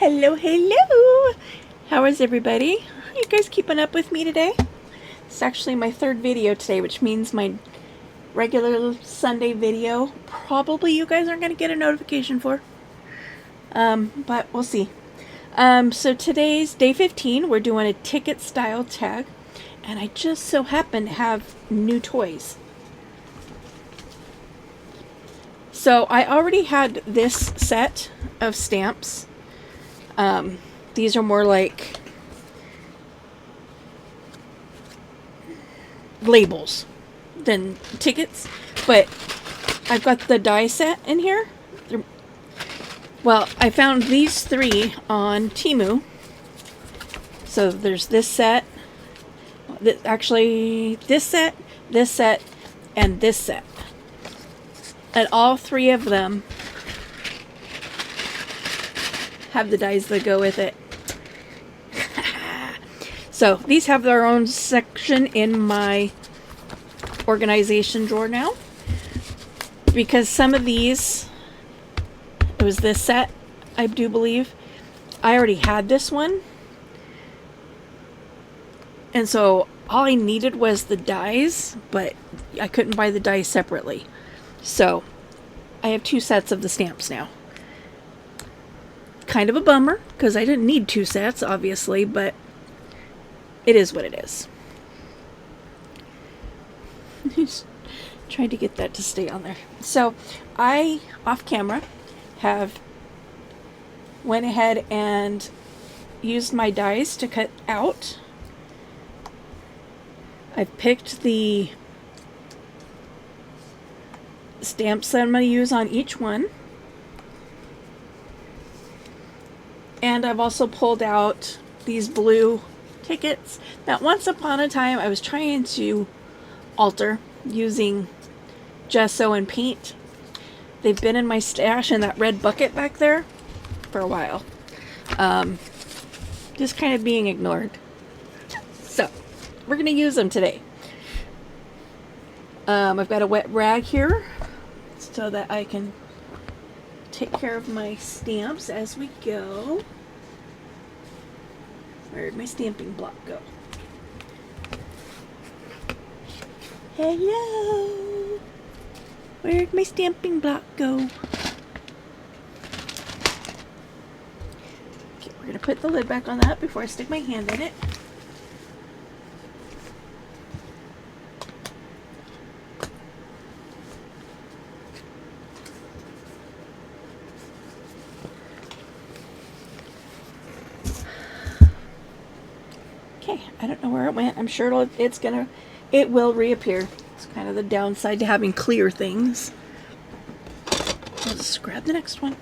Hello, hello! How is everybody? Are you guys keeping up with me today? It's actually my third video today, which means my regular Sunday video probably you guys aren't going to get a notification for. But we'll see. So today's day 15. We're doing a ticket style tag, and I just so happen to have new toys. So I already had this set of stamps. These are more like labels than tickets, but I've got the die set in here. Well, I found these three on Temu. So there's this set, actually this set, and this set. And all three of them have the dies that go with it. So these have their own section in my organization drawer now, because some of these, it was this set, I do believe, I already had this one, and so all I needed was the dies, but I couldn't buy the dies separately, so I have two sets of the stamps now. Kind of a bummer, because I didn't need two sets, obviously, but it is what it is. Just trying to get that to stay on there. So I, off camera, have went ahead and used my dies to cut out. I've picked the stamps that I'm going to use on each one. And I've also pulled out these blue tickets that once upon a time I was trying to alter using gesso and paint. They've been in my stash in that red bucket back there for a while. Just kind of being ignored. So, we're going to use them today. I've got a wet rag here so that I can take care of my stamps as we go. Where'd my stamping block go? Hello! Where'd my stamping block go? Okay, we're gonna put the lid back on that before I stick my hand in it. Okay, I don't know where it went. I'm sure it will reappear. It's kind of the downside to having clear things. I'll just grab the next one.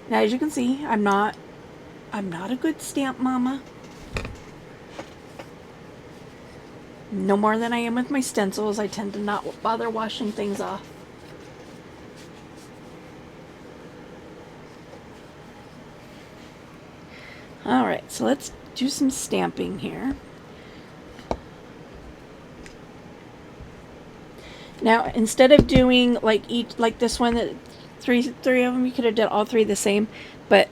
Now, as you can see, I'm not a good stamp mama. No more than I am with my stencils. I tend to not bother washing things off. Alright, so let's do some stamping here. Now, instead of doing like this one, that three of them, you could have done all three the same, but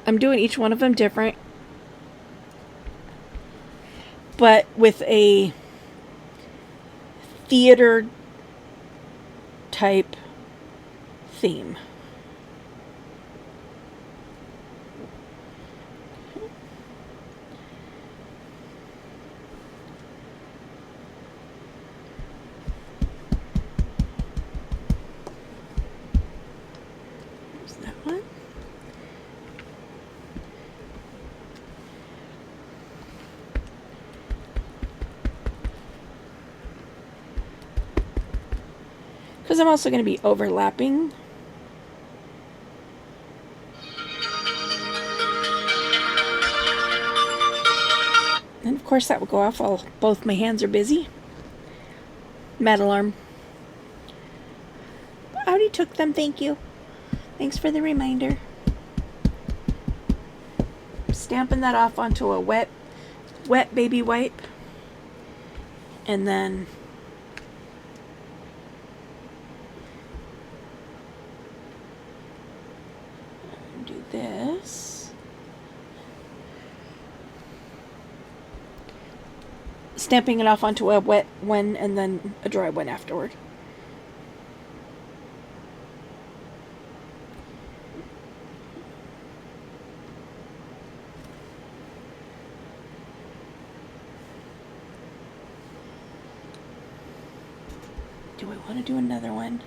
I'm doing each one of them different, but with a theater type theme. Because I'm also going to be overlapping. And of course that will go off while both my hands are busy. Mad alarm. I already took them, thank you. Thanks for the reminder. Stamping that off onto a wet baby wipe. And then this. Stamping it off onto a wet one and then a dry one afterward. Do I want to do another one?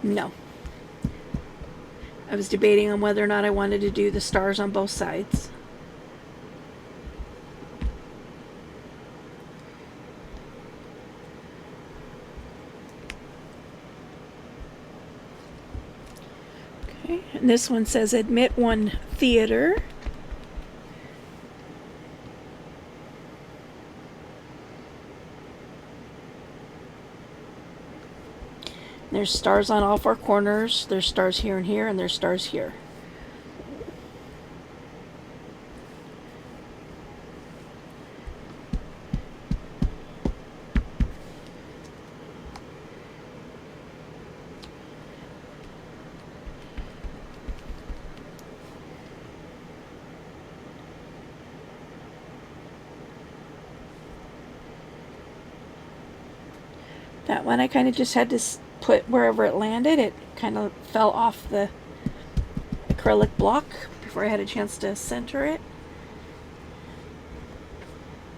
No. I was debating on whether or not I wanted to do the stars on both sides. Okay, and this one says admit one theater. There's stars on all four corners. There's stars here and here, and there's stars here. That one I kind of just had to put wherever it landed. It kind of fell off the acrylic block before I had a chance to center it.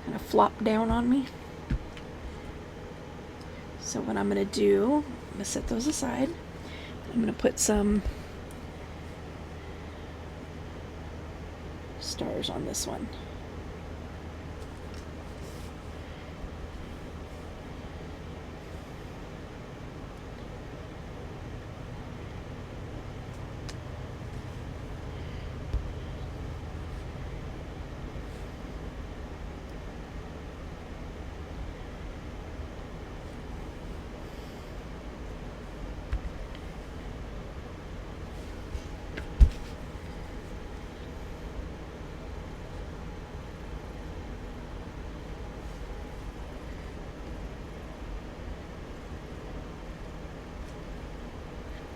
Kind of flopped down on me. So what I'm going to do, I'm going to set those aside. I'm going to put some stars on this one.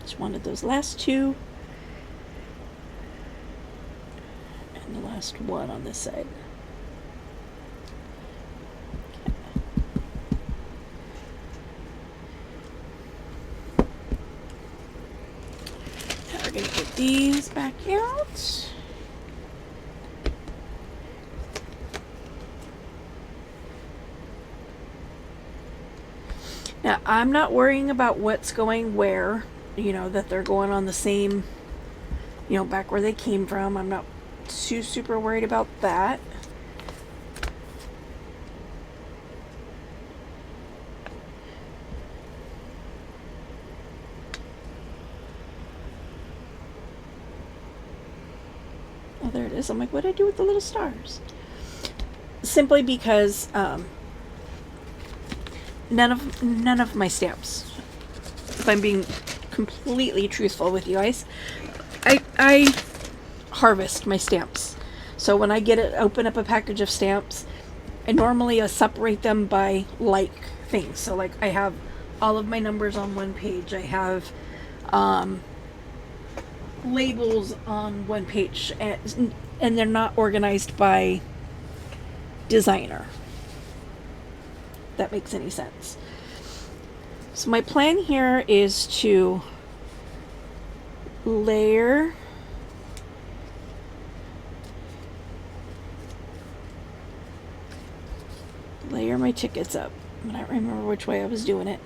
Just wanted those last two and the last one on this side. Now we're going to get these back out. Now I'm not worrying about what's going where. You know, that they're going on the same, you know, back where they came from. I'm not super worried about that. Oh, there it is. I'm like, what did I do with the little stars? Simply because none of my stamps, if I'm being completely truthful with you guys, I harvest my stamps. So when I open up a package of stamps, I normally separate them by like things. So like I have all of my numbers on one page. I have labels on one page, and they're not organized by designer. If that makes any sense. So my plan here is to layer my tickets up. I don't remember which way I was doing it.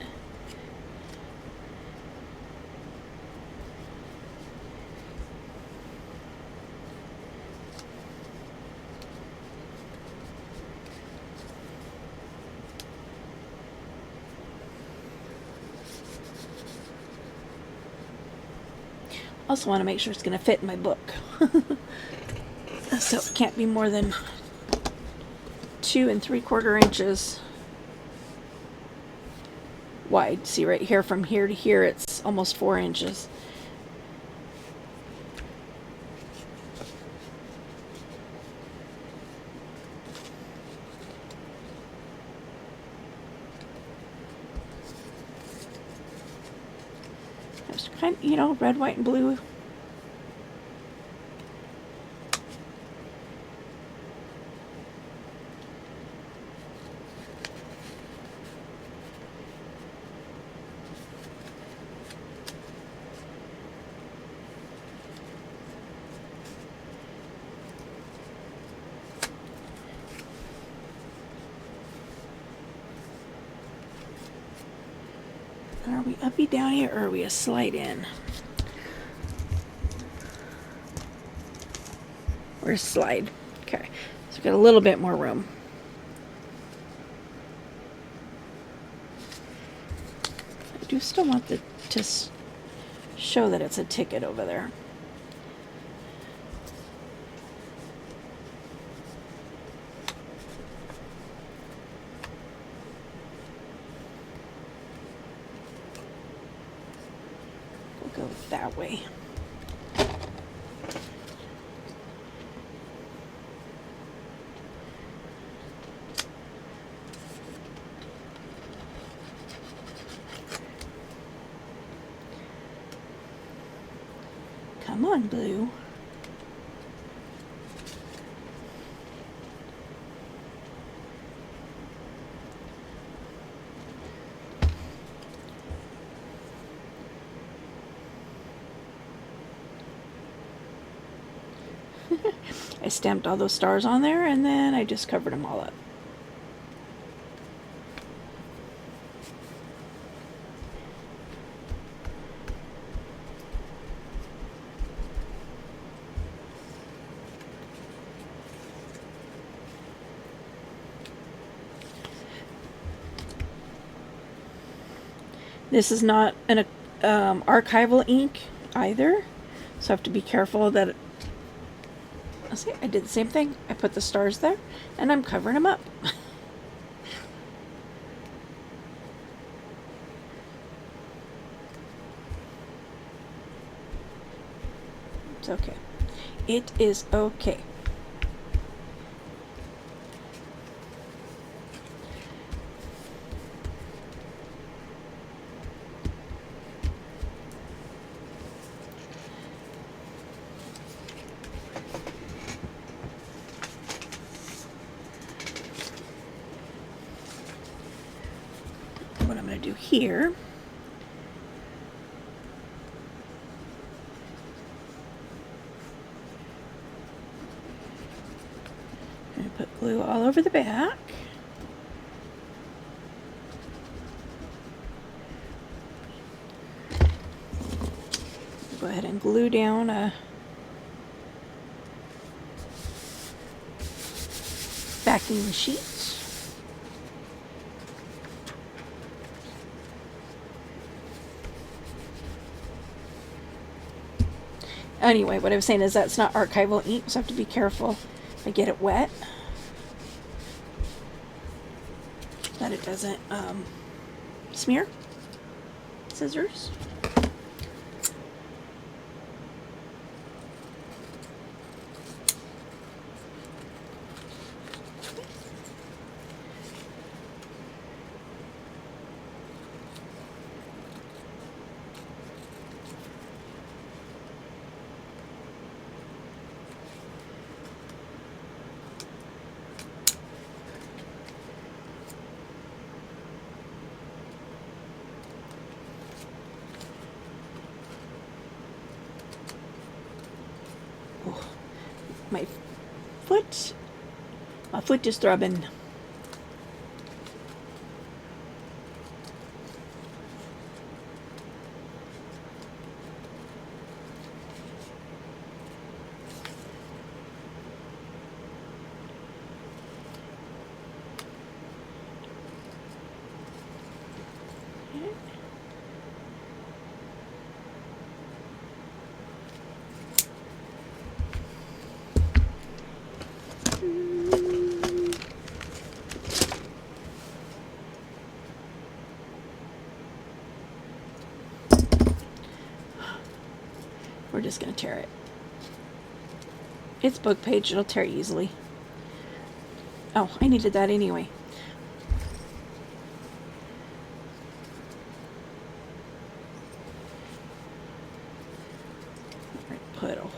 Also want to make sure it's going to fit in my book. So it can't be more than 2 3/4 inches wide. See right here, from here to here, it's almost 4 inches. Just kind of, you know, red, white, and blue. Are we uppy downy or are we a slide in? We're a slide. Okay, so we've got a little bit more room. I do still want to show that it's a ticket over there. We'll go that way. Come on, blue. I stamped all those stars on there and then I just covered them all up. This is not an archival ink either, so I have to be careful that see, I did the same thing. I put the stars there and I'm covering them up. It's okay. It is okay. What I'm going to do here I'm going to put glue all over the back. Go ahead and glue down a backing sheet. Anyway, what I was saying is that's not archival ink, so I have to be careful if I get it wet that it doesn't smear. Scissors. My foot is throbbing. We're just going to tear it. It's book page, it'll tear easily. Oh, I needed that anyway.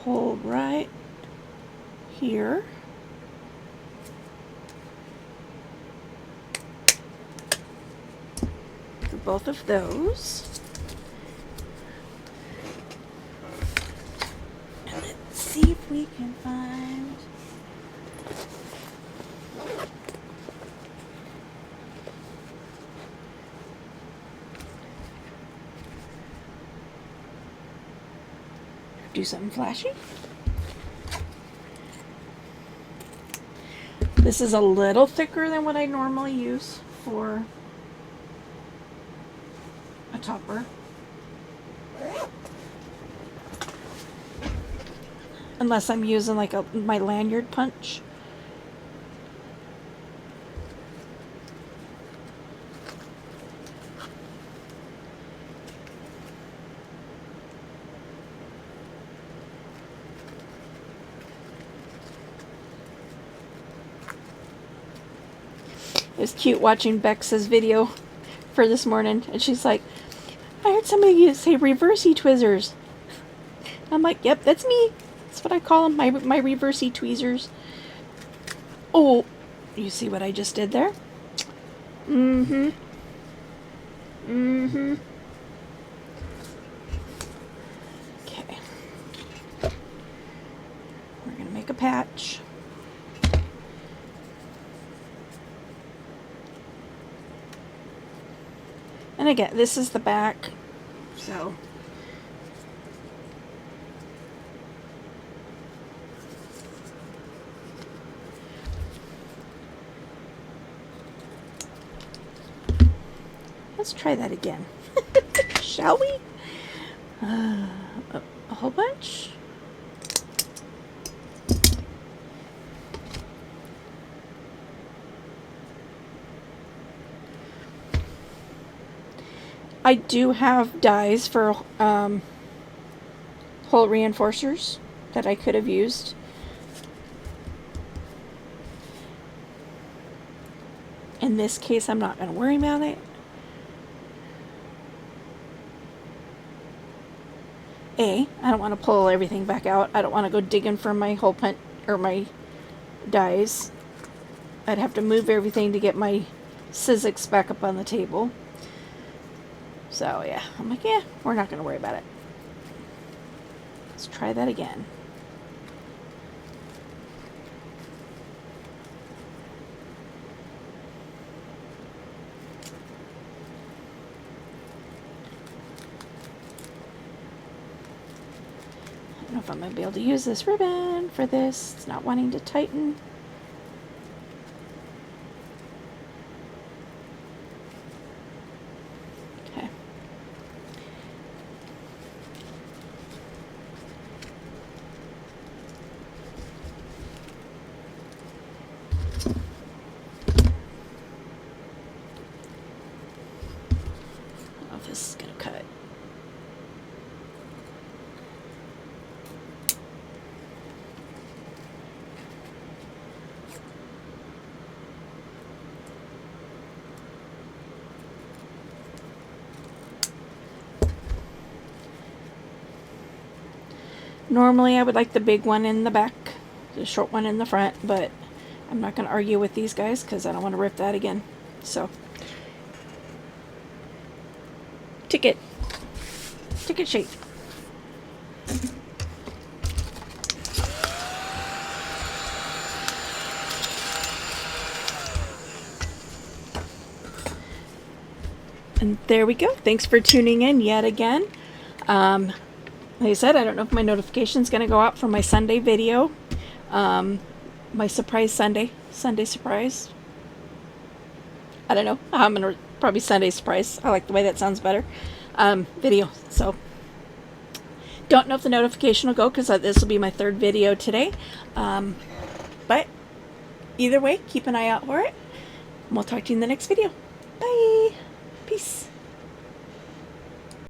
hold right here. For both of those. And let's see if we can find do something flashy. This is a little thicker than what I normally use for a topper. Unless I'm using like my lanyard punch. It was cute watching Bex's video for this morning, and she's like, I heard somebody say reversey twizzers. I'm like, yep, that's me. That's what I call them, my reversey tweezers. Oh, you see what I just did there? Mm-hmm. Mm-hmm. Okay. We're going to make a patch. And again, this is the back, so let's try that again. Shall we? A whole bunch? I do have dies for hole reinforcers that I could have used. In this case, I'm not going to worry about it. I don't want to pull everything back out. I don't want to go digging for my hole punch or my dies. I'd have to move everything to get my Sizzix back up on the table. So yeah, I'm like, yeah, we're not going to worry about it. Let's try that again. I don't know if I'm going to be able to use this ribbon for this. It's not wanting to tighten. This is going to cut. Normally I would like the big one in the back, the short one in the front, but I'm not going to argue with these guys because I don't want to rip that again. So ticket shape. And there we go. Thanks for tuning in yet again. Like I said, I don't know if my notification is going to go out for my Sunday video. My surprise Sunday surprise. I don't know. I'm going to probably Sunday surprise. I like the way that sounds better. Video. So don't know if the notification will go because this will be my third video today. But either way, keep an eye out for it. And we'll talk to you in the next video. Bye.